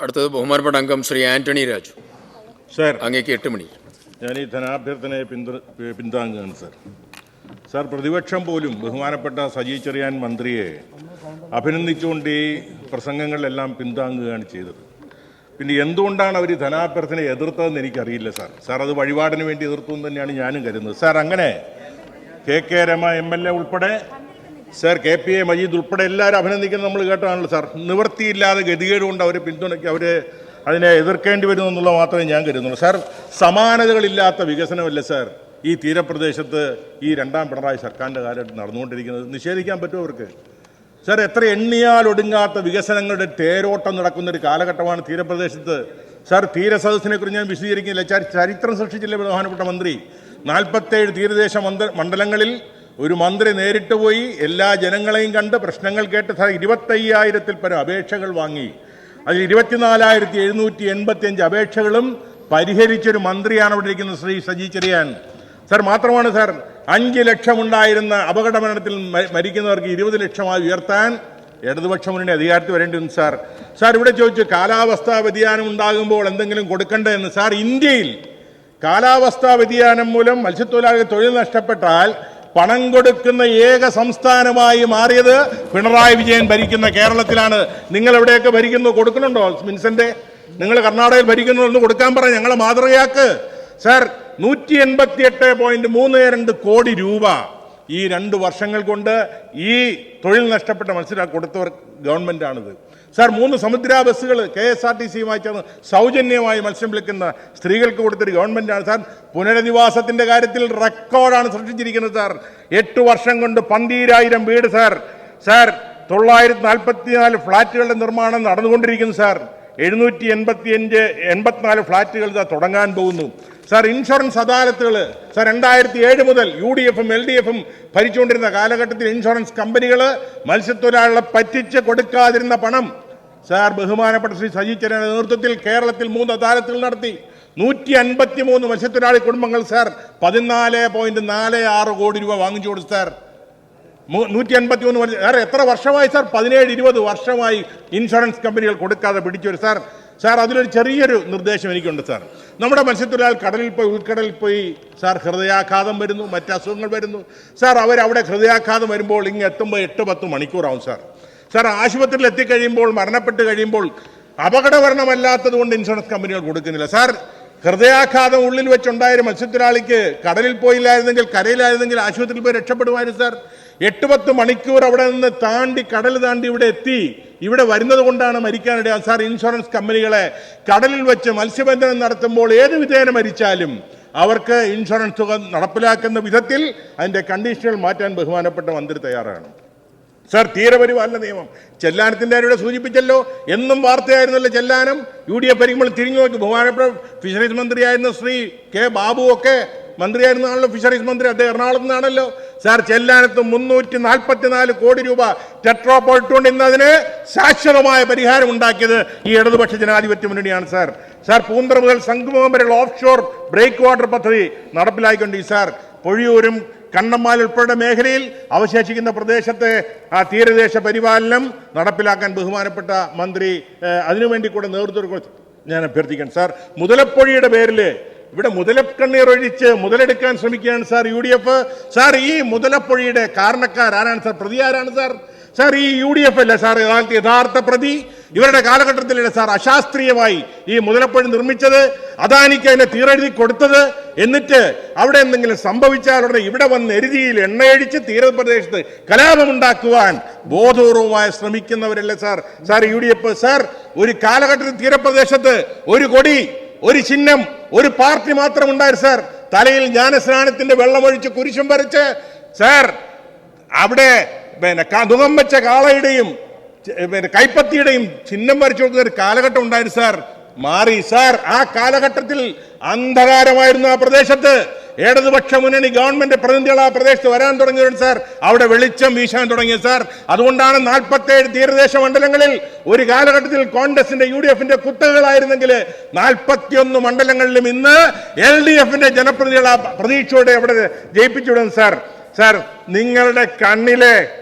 അടുത്തത് ബഹുമാനപ്പെട്ട അംഗം ശ്രീ ആന്റണി രാജു. സാർ, അങ്ങേക്ക് 8 മിനിറ്റ്. ഞാൻ ഈ ധനാഭ്യർത്ഥനയെ പിന്താങ്ങുകയാണ് സാർ. സാർ, പ്രതിപക്ഷം പോലും ബഹുമാനപ്പെട്ട സജി ചെറിയാൻ മന്ത്രിയെ അഭിനന്ദിച്ചുകൊണ്ട് ഈ പ്രസംഗങ്ങളിലെല്ലാം പിന്താങ്ങുകയാണ് ചെയ്തത്. പിന്നെ എന്തുകൊണ്ടാണ് അവർ ധനാഭ്യർത്ഥനയെ എതിർത്തതെന്ന് എനിക്കറിയില്ല സാർ. സാർ, അത് വഴിപാടിന് വേണ്ടി എതിർത്തു എന്ന് തന്നെയാണ് ഞാനും കരുതുന്നത്. സാർ, അങ്ങനെ കെ രമ MLA ഉൾപ്പെടെ, സാർ KPA മജീദ് ഉൾപ്പെടെ എല്ലാവരും അഭിനന്ദിക്കുന്നത് നമ്മൾ കേട്ടതാണല്ലോ സാർ. നിവൃത്തിയില്ലാതെ ഗതികേട് കൊണ്ട് അവർ അതിനെ എതിർക്കേണ്ടി വരുന്നു എന്നുള്ളത് മാത്രമേ ഞാൻ കരുതുന്നുള്ളൂ. സാർ, സമാനതകളില്ലാത്ത വികസനമല്ല സാർ ഈ തീരപ്രദേശത്ത് ഈ രണ്ടാം പിണറായി സർക്കാരിൻ്റെ കാലത്ത് നടന്നുകൊണ്ടിരിക്കുന്നത്. നിഷേധിക്കാൻ പറ്റുമോ അവർക്ക്? സാർ, എത്ര എണ്ണിയാൽ ഒടുങ്ങാത്ത വികസനങ്ങളുടെ തേരോട്ടം നടക്കുന്നൊരു കാലഘട്ടമാണ് തീരപ്രദേശത്ത്. സാർ, തീരസദസ്സിനെ കുറിച്ച് ഞാൻ വിശദീകരിക്കുന്നില്ല. ചരിത്രം സൃഷ്ടിച്ചില്ലേ ബഹുമാനപ്പെട്ട മന്ത്രി? 47 തീരദേശ മണ്ഡലങ്ങളിൽ ഒരു മന്ത്രി നേരിട്ട് പോയി എല്ലാ ജനങ്ങളെയും കണ്ട് പ്രശ്നങ്ങൾ കേട്ട് 25,000-ൽ പരം അപേക്ഷകൾ വാങ്ങി. അതിൽ 24,785 അപേക്ഷകളും പരിഹരിച്ചൊരു മന്ത്രിയാണ് അവിടെ ഇരിക്കുന്നത് ശ്രീ സജി ചെറിയാൻ. സാർ, മാത്രമാണ് സാർ 5 ലക്ഷം ഉണ്ടായിരുന്ന അപകട മരണത്തിൽ മരിക്കുന്നവർക്ക് 20 ലക്ഷമായി ഉയർത്താൻ ഇടതുപക്ഷ മുന്നണി അധികാരത്തിൽ വരേണ്ടി വന്നു സാർ. സാർ, ഇവിടെ ചോദിച്ചു കാലാവസ്ഥാ വ്യതിയാനം ഉണ്ടാകുമ്പോൾ എന്തെങ്കിലും കൊടുക്കണ്ടേ എന്ന്. സാർ, ഇന്ത്യയിൽ കാലാവസ്ഥാ വ്യതിയാനം മൂലം മത്സ്യത്തൊഴിലാളികൾ തൊഴിൽ നഷ്ടപ്പെട്ടാൽ പണം കൊടുക്കുന്ന ഏക സംസ്ഥാനമായി മാറിയത് പിണറായി വിജയൻ ഭരിക്കുന്ന കേരളത്തിലാണ്. നിങ്ങൾ എവിടെയൊക്കെ ഭരിക്കുന്നു? കൊടുക്കുന്നുണ്ടോ? മിൻസന്റെ നിങ്ങൾ കർണാടകയിൽ ഭരിക്കുന്നതെന്ന് കൊടുക്കാൻ പറ, ഞങ്ങളെ മാതൃകയാക്ക്. സാർ, 188.32 കോടി രൂപ ഈ 2 വർഷങ്ങൾ കൊണ്ട് ഈ തൊഴിൽ നഷ്ടപ്പെട്ട മത്സ്യത്തൊഴിലാളികൾ കൊടുത്തവർ ഗവൺമെന്റാണിത്. സാർ, 3 സമുദ്ര ബസ്സുകൾ KSRTCയുമായി ചേർന്ന് സൗജന്യമായി മത്സ്യം വിൽക്കുന്ന സ്ത്രീകൾക്ക് കൊടുത്തൊരു ഗവൺമെന്റാണ്. സാർ, പുനരധിവാസത്തിന്റെ കാര്യത്തിൽ റെക്കോർഡാണ് സൃഷ്ടിച്ചിരിക്കുന്നത്. സാർ, 8 വർഷം കൊണ്ട് 12,000 വീട്. സാർ, 944 ഫ്ളാറ്റുകളുടെ നിർമ്മാണം നടന്നുകൊണ്ടിരിക്കുന്നു. സാർ, 784 ഫ്ളാറ്റുകൾ തുടങ്ങാൻ പോകുന്നു. സാർ, ഇൻഷുറൻസ് അദാലത്തുകൾ സാർ 2007 മുതൽ UDFും LDFും ഭരിച്ചുകൊണ്ടിരുന്ന കാലഘട്ടത്തിൽ ഇൻഷുറൻസ് കമ്പനികൾ മത്സ്യത്തൊഴിലാളികളെ പറ്റിച്ച് കൊടുക്കാതിരുന്ന പണം സാർ ബഹുമാനപ്പെട്ട ശ്രീ സജി ചെറിയാന്റെ നേതൃത്വത്തിൽ കേരളത്തിൽ 3 അദാലത്തുകൾ നടത്തി. 153 മത്സ്യത്തൊഴിലാളി കുടുംബങ്ങൾ സാർ 14.46 കോടി രൂപ വാങ്ങിച്ചു കൊടുത്തു. സാർ, 153 സാർ, എത്ര വർഷമായി സാർ? 17-20 വർഷമായി ഇൻഷുറൻസ് കമ്പനികൾ കൊടുക്കാതെ പിടിച്ചു. സാർ, അതിലൊരു ചെറിയൊരു നിർദ്ദേശം എനിക്കുണ്ട്. സാർ, നമ്മുടെ മത്സ്യത്തൊഴിലാളികൾ കടലിൽ പോയി ഉൾക്കടലിൽ പോയി സാർ ഹൃദയാഘാതം വരുന്നു, മറ്റ് അസുഖങ്ങൾ വരുന്നു. സാർ, അവരവിടെ ഹൃദയാഘാതം വരുമ്പോൾ ഇങ്ങ് എത്തുമ്പോൾ 8-10 മണിക്കൂറാവും. സാർ, ആശുപത്രിയിൽ എത്തിക്കഴിയുമ്പോൾ മരണപ്പെട്ട് കഴിയുമ്പോൾ അപകടമരണമല്ലാത്തത് കൊണ്ട് ഇൻഷുറൻസ് കമ്പനികൾ കൊടുക്കുന്നില്ല. സാർ, ഹൃദയാഘാതം ഉള്ളിൽ വെച്ചുണ്ടായ മത്സ്യത്തൊഴിലാളിക്ക് കടലിൽ പോയില്ലായിരുന്നെങ്കിൽ, കരയിലായിരുന്നെങ്കിൽ ആശുപത്രിയിൽ പോയി രക്ഷപ്പെടുമായിരുന്നു. സാർ, 8-10 മണിക്കൂർ അവിടെ നിന്ന് കടൽ താണ്ടി ഇവിടെ എത്തി ഇവിടെ വരുന്നത് കൊണ്ടാണ് മരിക്കാനിടയാ. സാർ, ഇൻഷുറൻസ് കമ്പനികളെ കടലിൽ വെച്ച് മത്സ്യബന്ധനം നടത്തുമ്പോൾ ഏത് വിധേന മരിച്ചാലും അവർക്ക് ഇൻഷുറൻസ് തുക നടപ്പിലാക്കുന്ന വിധത്തിൽ അതിന്റെ കണ്ടീഷനുകൾ മാറ്റാൻ ബഹുമാനപ്പെട്ട മന്ത്രി തയ്യാറാണ്. സാർ, തീരപരിപാലന നിയമം ചെല്ലാനത്തിന്റെ ഇവിടെ സൂചിപ്പിച്ചല്ലോ. എന്നും വാർത്തയായിരുന്നല്ലോ ചെല്ലാനം. UDF ഭരിക്കുമ്പോൾ തിരിഞ്ഞു നോക്കി ബഹുമാനപ്പെട്ട ഫിഷറീസ് മന്ത്രിയായിരുന്ന ശ്രീ K. ബാബു ഒക്കെ മന്ത്രിയായിരുന്നാണല്ലോ ഫിഷറീസ് മന്ത്രി. അദ്ദേഹം എറണാകുളത്ത് നിന്നാണല്ലോ. സാർ, ചെല്ലാനത്ത് 344 കോടി രൂപ ടെട്രാപോൾ കൊണ്ട് ഇന്നതിന് ശാശ്വതമായ പരിഹാരം ഉണ്ടാക്കിയത് ഈ ഇടതുപക്ഷ ജനാധിപത്യ മുന്നണിയാണ്. സാർ, പൂന്തറ മുതൽ സംഗമം വരെയുള്ള ഓഫ് ഷോർ ബ്രേക്ക് വാട്ടർ പദ്ധതി നടപ്പിലാക്കിക്കൊണ്ട് സാർ പൊഴിയൂരും കണ്ണമ്മാൽ ഉൾപ്പെടെ മേഖലയിൽ അവശേഷിക്കുന്ന പ്രദേശത്തെ ആ തീരദേശ പരിപാലനം നടപ്പിലാക്കാൻ ബഹുമാനപ്പെട്ട മന്ത്രി അതിനുവേണ്ടി കൂടെ നേതൃത്വം ഞാൻ അഭ്യർത്ഥിക്കാൻ. സാർ, മുതലപ്പൊഴിയുടെ പേരിൽ ഇവിടെ മുതലക്കണ്ണീർ ഒഴിച്ച് മുതലെടുക്കാൻ ശ്രമിക്കുകയാണ് സാർ UDF. സാർ, ഈ മുതലപ്പൊഴിയുടെ കാരണക്കാരാണ് സാർ? പ്രതി ആരാണ് സാർ? സാർ, ഈ UDF അല്ല സാർ യഥാർത്ഥ പ്രതി. ഇവരുടെ കാലഘട്ടത്തിലല്ല സാർ അശാസ്ത്രീയമായി ഈ മുതലപ്പൊഴി നിർമ്മിച്ചത്, അദാനിക്ക് അതിനെ തീരെഴുതി കൊടുത്തത്. എന്നിട്ട് അവിടെ എന്തെങ്കിലും സംഭവിച്ചാൽ ഉടനെ ഇവിടെ വന്ന് എരുതിയിൽ എണ്ണയടിച്ച് തീരപ്രദേശത്ത് കലാപമുണ്ടാക്കുവാൻ ബോധപൂർവമായി ശ്രമിക്കുന്നവരല്ലേ സാർ UDF? സാർ, ഒരു കാലഘട്ടത്തിൽ തീരപ്രദേശത്ത് ഒരു കൊടി, ഒരു ചിഹ്നം, ഒരു പാർട്ടി മാത്രം ഉണ്ടായിരുന്നു സാർ. തലയിൽ ജ്ഞാനസ്നാനത്തിന്റെ വെള്ളമൊഴിച്ച് കുരിശും വരച്ച് സാർ അവിടെ മുഖം വെച്ച കാളയുടെയും കൈപ്പത്തിയുടെയും ചിഹ്നം വരച്ചു കൊടുക്കുന്ന ഒരു കാലഘട്ടം ഉണ്ടായിരുന്നു സാർ. മാറി സാർ. ആ കാലഘട്ടത്തിൽ അന്ധകാരമായിരുന്നു ആ പ്രദേശത്ത്. ഇടതുപക്ഷ മുന്നണി ഗവൺമെന്റ് പ്രതിനിധികൾ ആ പ്രദേശത്ത് വരാൻ തുടങ്ങിയവരുണ്ട് സാർ. അവിടെ വെളിച്ചം വീശാൻ തുടങ്ങിയ സാർ. അതുകൊണ്ടാണ് 47 തീരദേശ മണ്ഡലങ്ങളിൽ ഒരു കാലഘട്ടത്തിൽ കോൺഗ്രസിന്റെ UDFന്റെ കുത്തകളായിരുന്നെങ്കിൽ 41 മണ്ഡലങ്ങളിലും ഇന്ന് LDFന്റെ ജനപ്രതിനിധികൾ ആ പ്രതീക്ഷയോടെ അവിടെ ജയിപ്പിച്ചുവിടുന്നു സാർ. സാർ, നിങ്ങളുടെ കണ്ണിലെ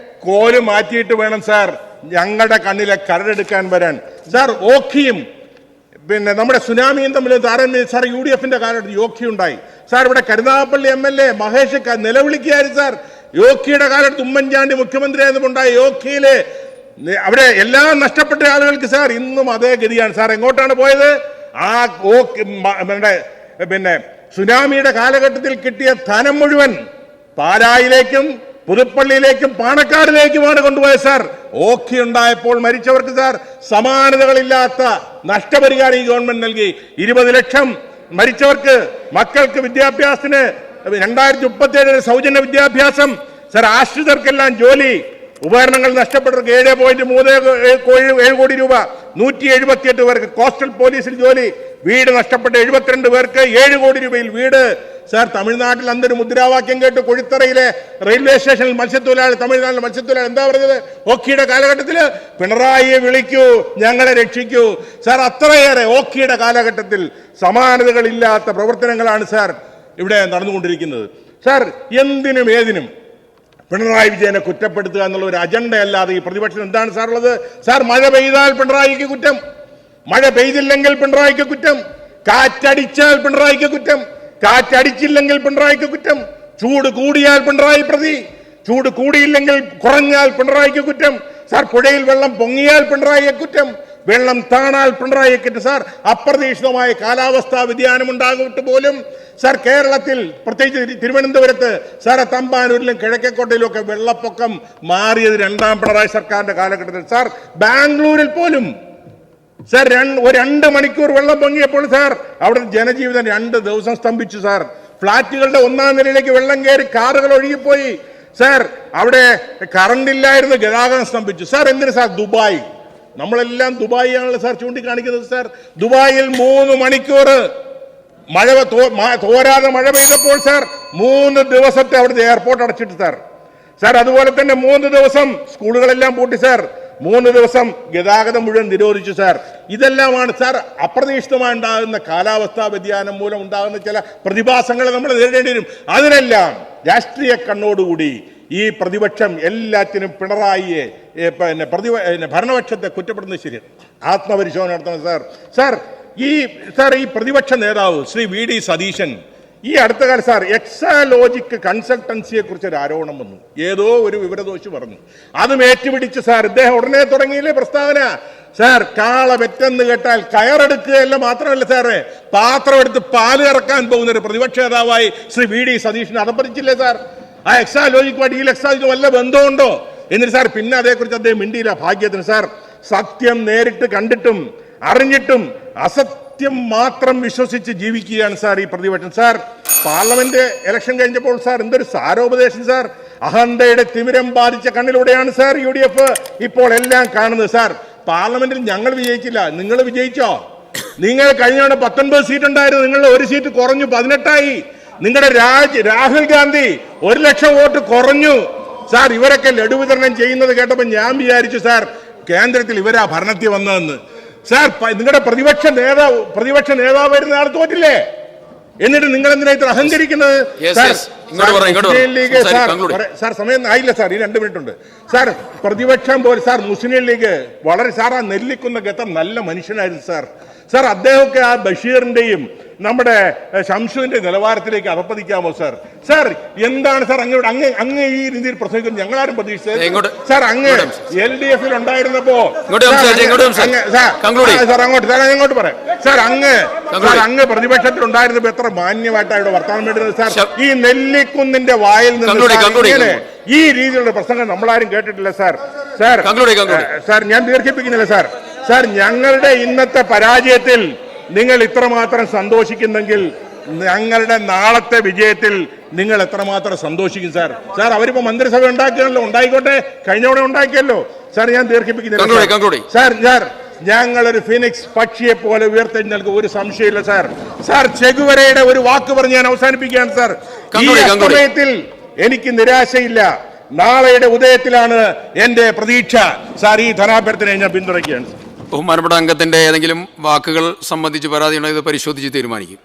കോല് മാറ്റിയിട്ട് വേണം സാർ ഞങ്ങളുടെ കണ്ണിലെ കരടെടുക്കാൻ വരാൻ. സാർ, ഓഖിയും പിന്നെ നമ്മുടെ സുനാമിയും തമ്മിൽ താരതമ്യം സാർ UDF-ന്റെ കാലത്ത് യോക്കിയുണ്ടായി സാർ. ഇവിടെ കരുനാഗപ്പള്ളി MLA മഹേഷ് നിലവിളിക്കുകയായിരുന്നു സാർ. യോക്കിയുടെ കാലത്ത് ഉമ്മൻചാണ്ടി മുഖ്യമന്ത്രിയായതുകൊണ്ടായ യോക്കിയിലെ അവിടെ എല്ലാം നഷ്ടപ്പെട്ട ആളുകൾക്ക് സാർ ഇന്നും അതേ ഗതിയാണ് സാർ. എങ്ങോട്ടാണ് പോയത്? ആ പിന്നെ സുനാമിയുടെ കാലഘട്ടത്തിൽ കിട്ടിയ ധനം മുഴുവൻ പാലായിലേക്കും പുതുപ്പള്ളിയിലേക്കും പാണക്കാടിലേക്കുമാണ് കൊണ്ടുപോയത് സാർ. ഓഖി ഉണ്ടായപ്പോൾ മരിച്ചവർക്ക് സാർ സമാനതകളില്ലാത്ത നഷ്ടപരിഹാരം ഈ ഗവൺമെന്റ് നൽകി. 20 ലക്ഷം മരിച്ചവർക്ക് മക്കൾക്ക് വിദ്യാഭ്യാസത്തിന് 2037 സൗജന്യ വിദ്യാഭ്യാസം സാർ. ആശ്രിതർക്കെല്ലാം ജോലി. ഉപകരണങ്ങൾ നഷ്ടപ്പെട്ടവർക്ക് 7.37 കോടി രൂപ. 178 പേർക്ക് കോസ്റ്റൽ പോലീസിൽ ജോലി. വീട് നഷ്ടപ്പെട്ട 72 പേർക്ക് 7 കോടി രൂപയിൽ വീട് സാർ. തമിഴ്നാട്ടിൽ അന്നൊരു മുദ്രാവാക്യം കേട്ട് കൊഴിത്തറയിലെ റെയിൽവേ സ്റ്റേഷനിൽ തമിഴ്നാട്ടിലെ മത്സ്യത്തൊഴിലാളി എന്താ പറഞ്ഞത്? ഓക്കിയുടെ കാലഘട്ടത്തിൽ പിണറായിയെ വിളിക്കൂ, ഞങ്ങളെ രക്ഷിക്കൂ സാർ. അത്രയേറെ ഓക്കിയുടെ കാലഘട്ടത്തിൽ സമാനതകളില്ലാത്ത പ്രവർത്തനങ്ങളാണ് സാർ ഇവിടെ നടന്നുകൊണ്ടിരിക്കുന്നത് സാർ. എന്തിനും ഏതിനും പിണറായി വിജയനെ കുറ്റപ്പെടുത്തുക എന്നുള്ള ഒരു അജണ്ടയല്ലാതെ ഈ പ്രതിപക്ഷം എന്താണ് സാർ ഉള്ളത്? സാർ, മഴ പെയ്താൽ പിണറായിക്ക് കുറ്റം, മഴ പെയ്തില്ലെങ്കിൽ പിണറായിക്ക് കുറ്റം, കാറ്റടിച്ചാൽ പിണറായിക്ക് കുറ്റം, കാറ്റടിച്ചില്ലെങ്കിൽ പിണറായിക്ക് കുറ്റം, ചൂട് കൂടിയാൽ പിണറായി പ്രതി, ചൂട് കൂടിയില്ലെങ്കിൽ കുറഞ്ഞാൽ പിണറായിക്ക് കുറ്റം സാർ. പുഴയിൽ വെള്ളം പൊങ്ങിയാൽ പിണറായിയെ കുറ്റം, വെള്ളം താണാൽ പിണറായിയെ കുറ്റം സാർ. അപ്രതീക്ഷിതമായ കാലാവസ്ഥാ വ്യതിയാനം ഉണ്ടാകിട്ട് പോലും സാർ കേരളത്തിൽ, പ്രത്യേകിച്ച് തിരുവനന്തപുരത്ത് സാർ, തമ്പാനൂരിലും കിഴക്കേക്കോട്ടയിലും ഒക്കെ വെള്ളപ്പൊക്കം മാറിയത് 2ാം പിണറായി സർക്കാരിന്റെ കാലഘട്ടത്തിൽ സാർ. ബാംഗ്ലൂരിൽ പോലും സാർ 2 മണിക്കൂർ വെള്ളം പൊങ്ങിയപ്പോൾ സാർ അവിടെ ജനജീവിതം 2 ദിവസം സ്തംഭിച്ചു സാർ. ഫ്ളാറ്റുകളുടെ 1ാം നിലയിലേക്ക് വെള്ളം കയറി കാറുകൾ ഒഴുകിപ്പോയി സാർ. അവിടെ കറണ്ട് ഇല്ലായിരുന്നു, ഗതാഗതം സ്തംഭിച്ചു സാർ. എന്തിനു സാർ? ദുബായ്, നമ്മളെല്ലാം ദുബായ് ആണല്ലോ സാർ ചൂണ്ടിക്കാണിക്കുന്നത് സാർ. ദുബായിൽ 3 മണിക്കൂർ തോരാതെ മഴ പെയ്തപ്പോൾ സാർ 3 ദിവസത്തെ അവിടുത്തെ എയർപോർട്ട് അടച്ചിട്ട് സാർ. സാർ അതുപോലെ തന്നെ 3 ദിവസം സ്കൂളുകളെല്ലാം പൂട്ടി സാർ. 3 ദിവസം ഗതാഗതം മുഴുവൻ നിരോധിച്ചു സാർ. ഇതെല്ലാമാണ് സാർ അപ്രതീക്ഷിതമായി ഉണ്ടാകുന്ന കാലാവസ്ഥാ വ്യതിയാനം മൂലം ഉണ്ടാകുന്ന ചില പ്രതിഭാസങ്ങളെ നമ്മൾ നേരിടേണ്ടി വരും. അതിനെല്ലാം രാഷ്ട്രീയ കണ്ണോടുകൂടി ഈ പ്രതിപക്ഷം എല്ലാത്തിനും പിണറായിയെ ഭരണപക്ഷത്തെ കുറ്റപ്പെടുന്നത് ശരിയാണ്. ആത്മപരിശോധന നടത്തണം സാർ. സാർ ഈ പ്രതിപക്ഷ നേതാവ് ശ്രീ VD സതീശൻ ഈ അടുത്ത കാലം സാർ എക്സാലോജിക് കൺസൾട്ടൻസിയെ കുറിച്ച് ഒരു ആരോപണം വന്നു. ഏതോ ഒരു വിവരദോഷി പറഞ്ഞു. അതും ഏറ്റുപിടിച്ച് സാർ ഇദ്ദേഹം ഉടനെ തുടങ്ങിയില്ലേ പ്രസ്താവന സാർ. കാള വെറ്റെന്ന് കേട്ടാൽ കയറെടുക്കുകയല്ല മാത്രമല്ല സാറേ, പാത്രം എടുത്ത് പാല് ഇറക്കാൻ പോകുന്ന ഒരു പ്രതിപക്ഷ നേതാവായി ശ്രീ VD സതീശൻ അതപ്പതിച്ചില്ലേ സാർ? ആ എക്സാലോജിക്കുമായിട്ട് ഈ എക്സാലോജിക്ക് വല്ല ബന്ധമുണ്ടോ? എന്നിട്ട് സാർ പിന്നെ അതേക്കുറിച്ച് അദ്ദേഹം മിണ്ടിയില്ല. ഭാഗ്യത്തിന് സാർ. സത്യം നേരിട്ട് കണ്ടിട്ടും അറിഞ്ഞിട്ടും അസത്യം മാത്രം വിശ്വസിച്ച് ജീവിക്കുകയാണ് സാർ ഈ പ്രതിപക്ഷം സാർ. പാർലമെന്റ് ഇലക്ഷൻ കഴിഞ്ഞപ്പോൾ സാർ എന്തൊരു സാരോപദേശം സാർ. അഹന്തയുടെ തിമിരം ബാധിച്ച കണ്ണിലൂടെയാണ് സാർ UDF ഇപ്പോൾ എല്ലാം കാണുന്നത് സാർ. പാർലമെന്റിൽ ഞങ്ങൾ വിജയിച്ചില്ല, നിങ്ങൾ വിജയിച്ചോ? നിങ്ങൾ കഴിഞ്ഞ 19 സീറ്റ് ഉണ്ടായിരുന്നു, നിങ്ങൾ 1 സീറ്റ് കുറഞ്ഞു, 18ആയി. നിങ്ങളുടെ രാഹുൽ ഗാന്ധി 1 ലക്ഷം വോട്ട് കുറഞ്ഞു സാർ. ഇവരൊക്കെ ലഡു വിതരണം ചെയ്യുന്നത് കേട്ടപ്പോൾ ഞാൻ വിചാരിച്ചു സാർ കേന്ദ്രത്തിൽ ഇവരാ ഭരണത്തിൽ വന്നതെന്ന് സാർ. നിങ്ങളുടെ പ്രതിപക്ഷ നേതാവ് വരുന്ന ആൾ തോറ്റില്ലേ? എന്നിട്ട് നിങ്ങൾ എന്തിനാ ഇത്ര അഹങ്കരിക്കുന്നത് സാർ? സമയം ആയില്ല സാർ, ഈ 2 മിനിറ്റ് ഉണ്ട് സാർ. പ്രതിപക്ഷം പോലെ സാർ മുസ്ലിം ലീഗ് വളരെ സാർ ആ നെല്ലിക്കുന്ന ഗത്തം നല്ല മനുഷ്യനായിരുന്നു സാർ. സാർ അദ്ദേഹമൊക്കെ ആ ബഷീറിന്റെയും നമ്മുടെ ശംസുവിന്റെ നിലവാരത്തിലേക്ക് അധപ്പതിക്കാമോ സാർ? സാർ എന്താണ് സാർ അങ്ങ് ഈ രീതിയിൽ പ്രസംഗിക്കുന്നത്? ഞങ്ങളാരും പ്രതീക്ഷിച്ചത് സാർ. അങ്ങ് LDF ഉണ്ടായിരുന്നപ്പോ അങ്ങോട്ട് പറയാം സാർ. അങ്ങ് പ്രതിപക്ഷത്തിൽ ഉണ്ടായിരുന്നപ്പോ എത്ര മാന്യമായിട്ടാണ് ഇവിടെ വർത്തമാനം വേണ്ടത് സാർ. ഈ നെല്ലിക്കുന്നിന്റെ വായിൽ നിന്ന് ഈ രീതിയിലുള്ള പ്രസംഗം നമ്മളാരും കേട്ടിട്ടില്ല സാർ. സാർ ഞാൻ ദീർഘിപ്പിക്കുന്നില്ല സാർ. സാർ ഞങ്ങളുടെ ഇന്നത്തെ പരാജയത്തിൽ നിങ്ങൾ ഇത്രമാത്രം സന്തോഷിക്കുന്നെങ്കിൽ ഞങ്ങളുടെ നാളത്തെ വിജയത്തിൽ നിങ്ങൾ എത്രമാത്രം സന്തോഷിക്കും സാർ. സാർ അവരിപ്പോ മന്ത്രിസഭ ഉണ്ടാക്കിയല്ലോ, ഉണ്ടായിക്കോട്ടെ, കഴിഞ്ഞോടെ ഉണ്ടാക്കിയല്ലോ സാർ. ഞാൻ ദീർഘിപ്പിക്കുന്നില്ല സാർ. ഞങ്ങളൊരു ഫിനിക്സ് പക്ഷിയെ പോലെ ഉയർത്തെഴുന്നേൽക്കും, ഒരു സംശയമില്ല സാർ. സാർ ചെഗുവരയുടെ ഒരു വാക്ക് പറഞ്ഞ് ഞാൻ അവസാനിപ്പിക്കുകയാണ് സാർ. ഈ സമയത്തിൽ എനിക്ക് നിരാശയില്ല. നാളെയുടെ ഉദയത്തിലാണ് എന്റെ പ്രതീക്ഷ സാർ. ഈ ധനാഭ്യർത്ഥനയെ ഞാൻ പിന്തുണയ്ക്കുകയാണ്. ബഹുമാനപ്പെട്ട അംഗത്തിന്റെ ഏതെങ്കിലും വാക്കുകൾ സംബന്ധിച്ച് പരാതി ഉണ്ടെങ്കിൽ ഇത് പരിശോധിച്ച് തീരുമാനിക്കും.